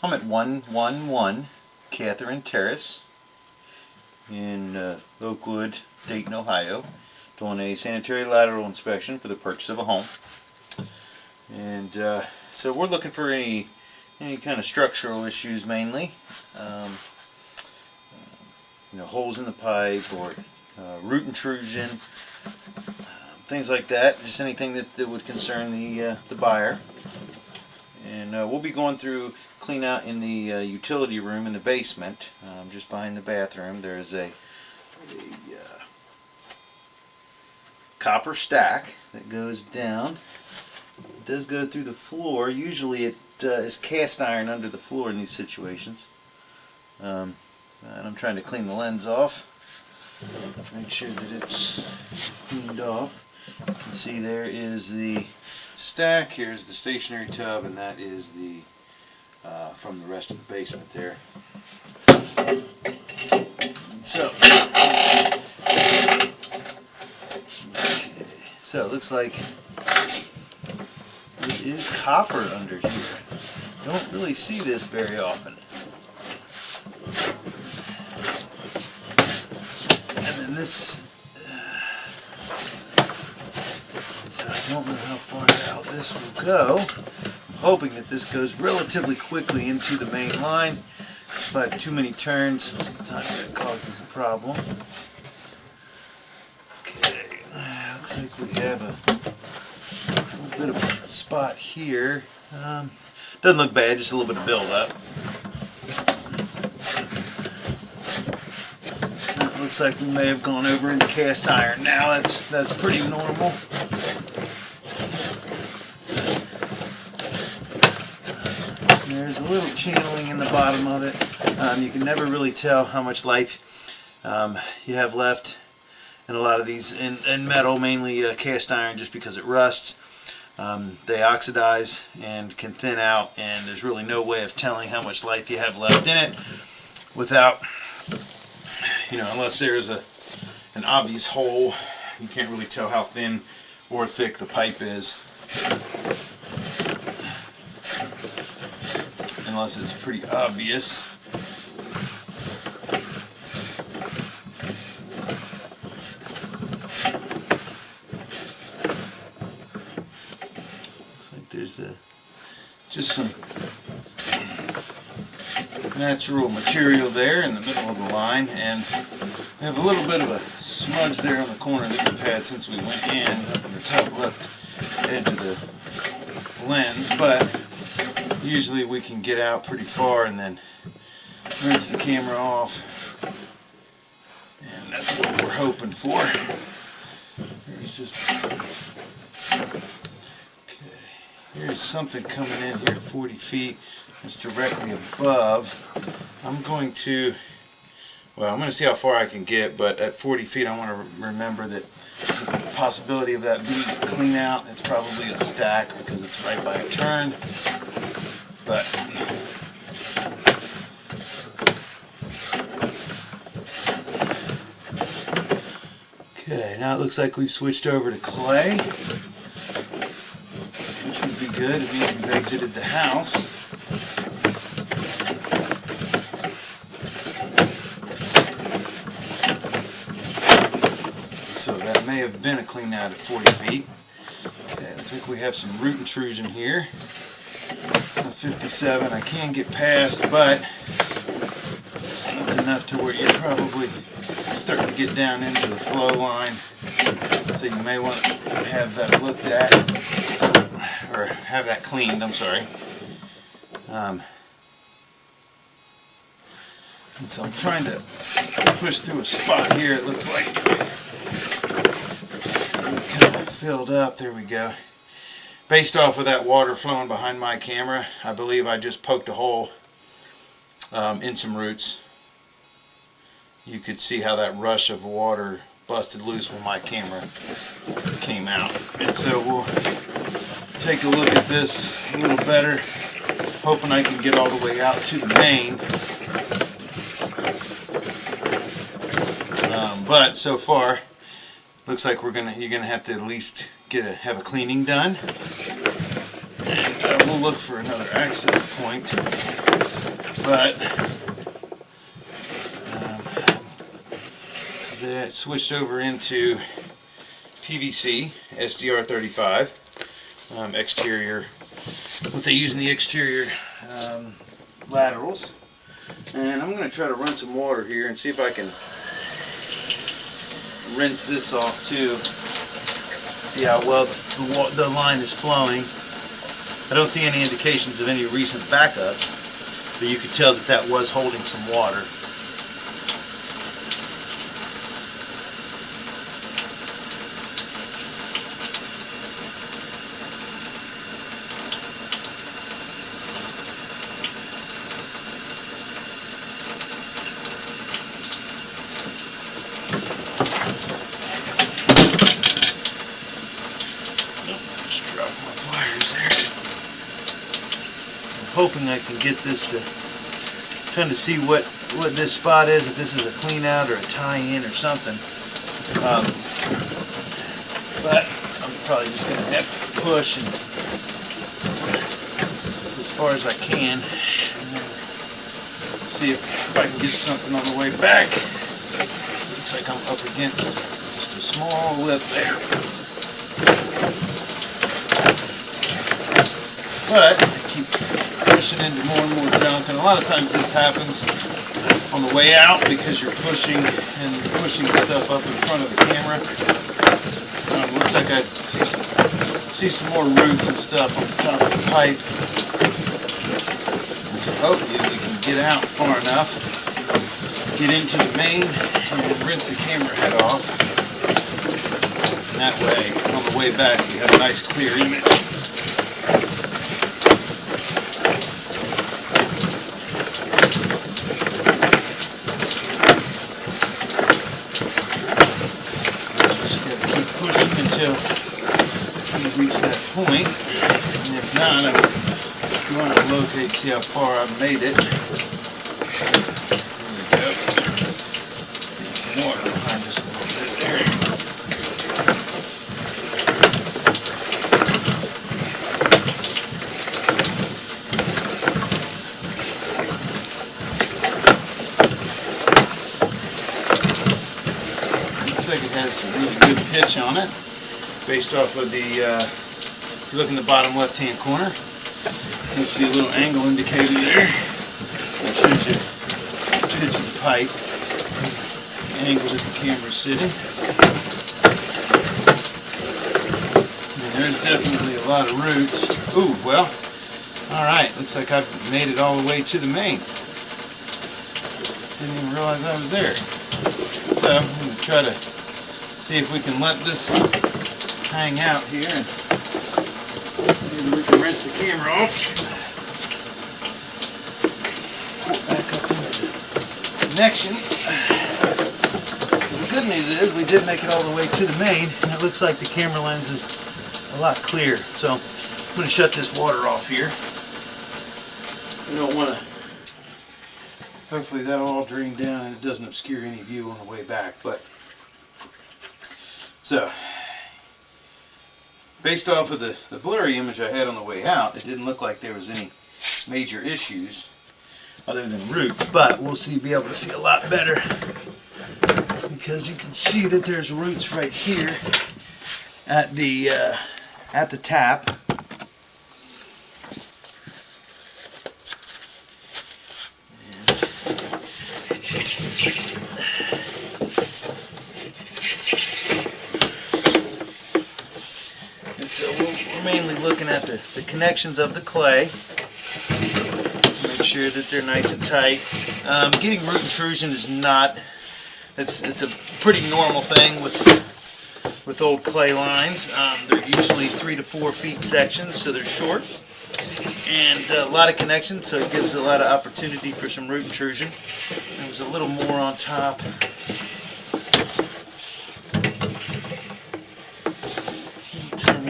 I'm at 111 Katharine Terrace in Oakwood, Dayton, Ohio, doing a sanitary lateral inspection for the purchase of a home. And so we're looking for any kind of structural issues mainly. Holes in the pipe or root intrusion, things like that. Just anything that would concern the buyer. And we'll be going through clean out in the utility room in the basement, just behind the bathroom. There's a copper stack that goes down. It does go through the floor. Usually it is cast iron under the floor in these situations. And I'm trying to clean the lens off. Make sure that it's cleaned off. You can see there is the stack. Here's the stationary tub, and that is the from the rest of the basement there. So, so it looks like it is copper under here. Don't really see this very often. And then this, so I don't know how far out this will go. I'm hoping that this goes relatively quickly into the main line. If I have too many turns, sometimes that causes a problem. Okay, looks like we have a little bit of a spot here. Doesn't look bad, just a little bit of buildup. Looks like we may have gone over into cast iron now. That's pretty normal. There's a little channeling in the bottom of it. You can never really tell how much life you have left in a lot of these in metal, mainly cast iron, just because it rusts. They oxidize and can thin out, and there's really no way of telling how much life you have left in it without, unless there's an obvious hole. You can't really tell how thin or thick the pipe is unless it's pretty obvious. Looks like there's just some natural material there in the middle of the line, and we have a little bit of a smudge there on the corner that we've had since we went in, up in the top left edge of the lens, but usually we can get out pretty far and then rinse the camera off, and that's what we're hoping for. There's just here's something coming in here at 40 feet. It's directly above. I'm going to see how far I can get, but at 40 feet I want to remember that there's a possibility of that being a clean out. It's probably a stack because it's right by a turn. But okay, now it looks like we've switched over to clay, which would be good. It means we've exited the house. So that may have been a clean out at 40 feet. Okay, looks like we have some root intrusion here. 57 I can get past, but that's enough to where you're probably starting to get down into the flow line. So you may want to have that looked at, or have that cleaned, I'm sorry. And so I'm trying to push through a spot here. It looks like kind of filled up. There we go. Based off of that water flowing behind my camera, I believe I just poked a hole in some roots. You could see how that rush of water busted loose when my camera came out. And so we'll take a look at this a little better, hoping I can get all the way out to the main. But so far, looks like you're gonna have to at least have a cleaning done, and we'll look for another access point. but it switched over into PVC SDR35 exterior, what they use in the exterior laterals. And I'm going to try to run some water here and see if I can rinse this off too. See how well the line is flowing. I don't see any indications of any recent backups, but you could tell that that was holding some water. Hoping I can get this to, trying to see what this spot is, if this is a clean out or a tie-in or something. But I'm probably just going to have to push and as far as I can, and then see if I can get something on the way back. So it looks like I'm up against just a small lip there. But I keep pushing into more and more junk, and a lot of times this happens on the way out because you're pushing the stuff up in front of the camera. Looks like I see some more roots and stuff on the top of the pipe. And so hopefully we can get out far enough, get into the main, and rinse the camera head off. And that way, on the way back, we have a nice clear image. Reach that point, and if not, if you want to locate, see how far I've made it. There we go. Get some water behind us a little bit there. Looks like it has some really good pitch on it. Based off of the, if you look in the bottom left-hand corner, you can see a little angle indicator there. That shows you the pitch of the pipe, the angle that the camera's sitting. And there's definitely a lot of roots. Ooh, well, alright, looks like I've made it all the way to the main. Didn't even realize I was there. So, I'm going to try to see if we can let this hang out here, and maybe we can rinse the camera off. Put back up into the connection. So the good news is we did make it all the way to the main, and it looks like the camera lens is a lot clearer. So I'm going to shut this water off here. We don't want to. Hopefully that'll all drain down and it doesn't obscure any view on the way back. But so. Based off of the blurry image I had on the way out, it didn't look like there was any major issues other than roots, but we'll be able to see a lot better because you can see that there's roots right here at the tap. So we're mainly looking at the connections of the clay to make sure that they're nice and tight. Getting root intrusion is not, it's a pretty normal thing with old clay lines. They're usually 3 to 4 feet sections, so they're short. And a lot of connections, so it gives a lot of opportunity for some root intrusion. There was a little more on top.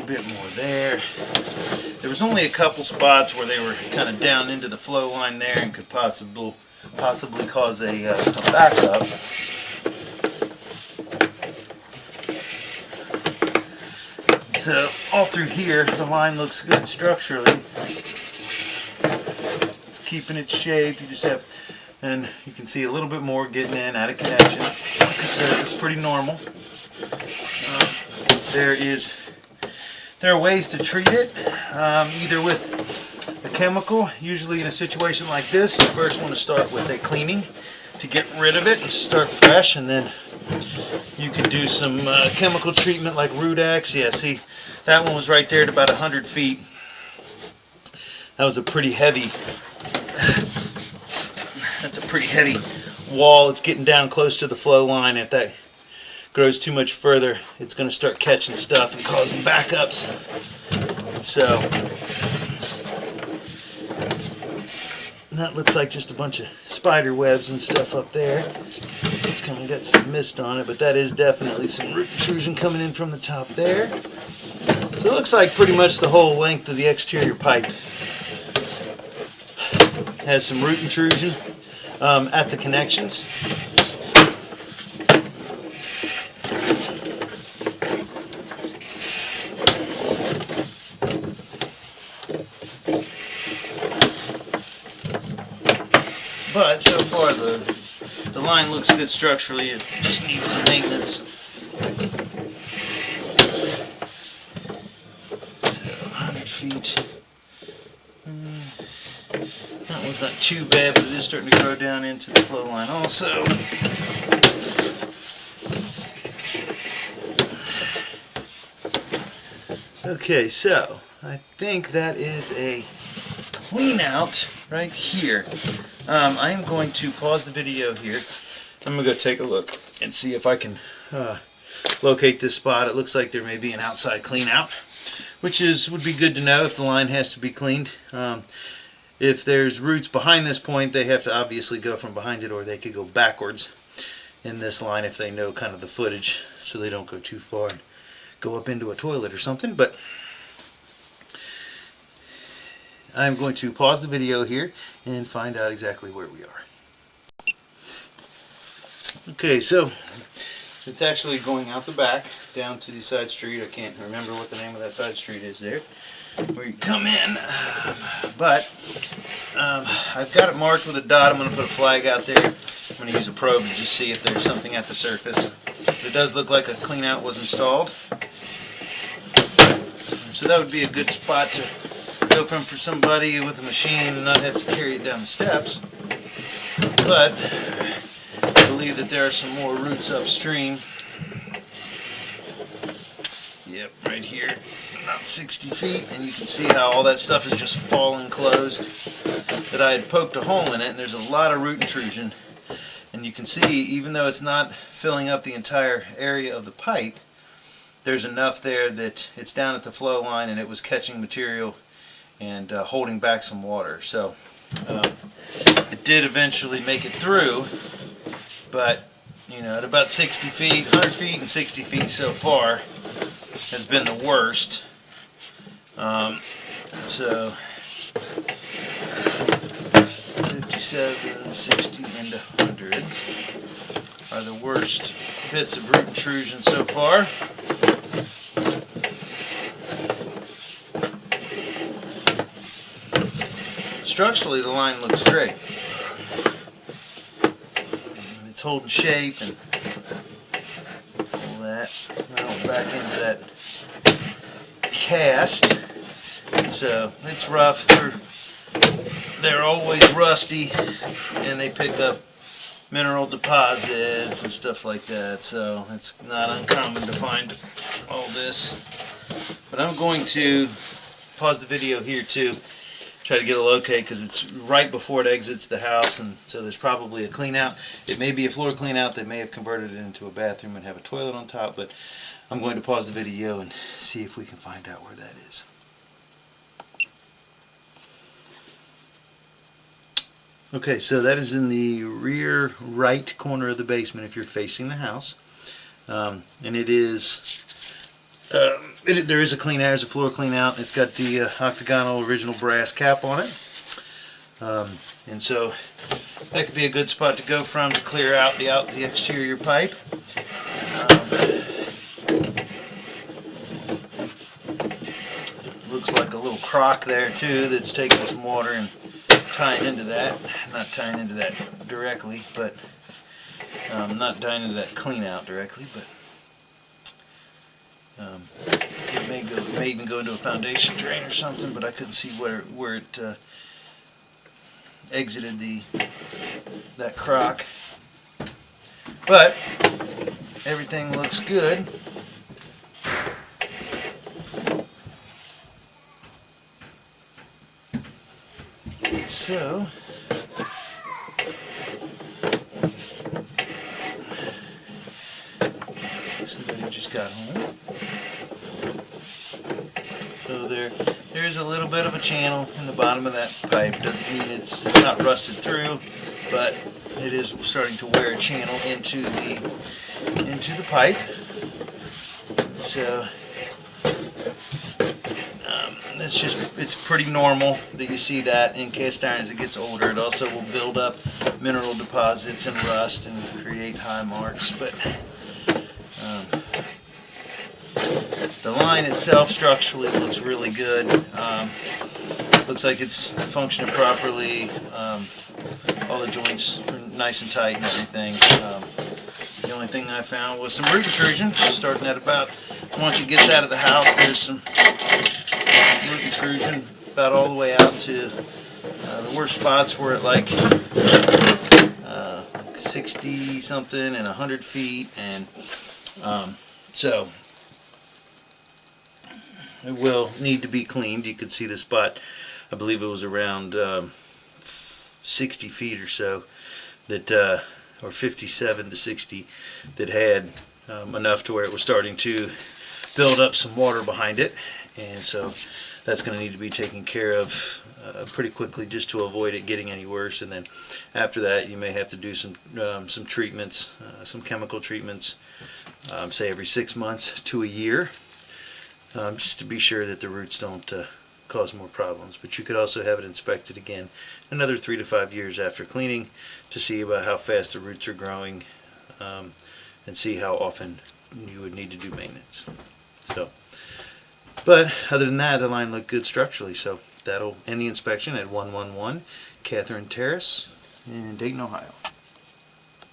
Bit more there. There was only a couple spots where they were kind of down into the flow line there and could possibly cause a backup. So all through here the line looks good structurally. It's keeping its shape. You just have, and you can see a little bit more getting in, out of connection. Like I said, it's pretty normal. There are ways to treat it, either with a chemical. Usually in a situation like this, you first want to start with a cleaning to get rid of it and start fresh, and then you could do some chemical treatment like Rudax. Yeah, see, that one was right there at about 100 feet. That was a pretty heavy, that's a pretty heavy wall. It's getting down close to the flow line. If that grows too much further, it's going to start catching stuff and causing backups. So that looks like just a bunch of spider webs and stuff up there. It's kind of got some mist on it, but that is definitely some root intrusion coming in from the top there. So it looks like pretty much the whole length of the exterior pipe has some root intrusion at the connections. But so far the line looks good structurally. It just needs some maintenance. So 100 feet. That one's not too bad, but it is starting to grow down into the flow line also. Okay, so I think that is a clean out right here. I am going to pause the video here. I'm going to go take a look and see if I can locate this spot. It looks like there may be an outside clean out, which would be good to know if the line has to be cleaned. If there's roots behind this point, they have to obviously go from behind it, or they could go backwards in this line if they know kind of the footage, so they don't go too far and go up into a toilet or something. But I'm going to pause the video here and find out exactly where we are. Okay, so it's actually going out the back down to the side street. I can't remember what the name of that side street is there, where you come in. But I've got it marked with a dot. I'm going to put a flag out there. I'm going to use a probe to just see if there's something at the surface. It does look like a clean out was installed. So that would be a good spot to go from for somebody with a machine and not have to carry it down the steps. But I believe that there are some more roots upstream. Yep, right here, about 60 feet, and you can see how all that stuff is just fallen closed, that I had poked a hole in it, and there's a lot of root intrusion. And you can see, even though it's not filling up the entire area of the pipe, there's enough there that it's down at the flow line and it was catching material and holding back some water. So it did eventually make it through, but you know, at about 60 feet, 100 feet and 60 feet so far has been the worst. So 57, 60, and 100 are the worst bits of root intrusion so far. Structurally, the line looks great. It's holding shape and all that. Now back into that cast. So it's rough. They're always rusty, and they pick up mineral deposits and stuff like that. So it's not uncommon to find all this. But I'm going to pause the video here too. Try to get a locate, because it's right before it exits the house, and so there's probably a clean out. It may be a floor clean out. They may have converted it into a bathroom and have a toilet on top, but I'm going to pause the video and see if we can find out where that is. Okay, so that is in the rear right corner of the basement if you're facing the house, and it is there is a clean out. There's a floor clean out. It's got the octagonal original brass cap on it, and so that could be a good spot to go from to clear out the exterior pipe. Looks like a little crock there too that's taking some water and tying into that. Not tying into that directly, but not tying into that clean out directly, but it may even go into a foundation drain or something, but I couldn't see where it exited that crock. But everything looks good. So somebody just got home. So there's a little bit of a channel in the bottom of that pipe. Doesn't mean it's not rusted through, but it is starting to wear a channel into the pipe. So it's pretty normal that you see that in cast iron as it gets older. It also will build up mineral deposits and rust and create high marks. But the line itself structurally looks really good. Looks like it's functioning properly. All the joints are nice and tight and everything. The only thing I found was some root intrusion. Starting at about, once it gets out of the house, there's some root intrusion about all the way out to the worst spots were at like 60 something and 100 feet, and so it will need to be cleaned. You could see the spot, I believe it was around 60 feet or so, that or 57 to 60, that had enough to where it was starting to build up some water behind it, and so that's going to need to be taken care of pretty quickly just to avoid it getting any worse. And then after that, you may have to do some treatments, some chemical treatments, say every 6 months to a year, just to be sure that the roots don't cause more problems. But you could also have it inspected again another 3 to 5 years after cleaning to see about how fast the roots are growing, and see how often you would need to do maintenance. So, but other than that, the line looked good structurally, so that'll end the inspection at 111 Katharine Terrace in Dayton, Ohio.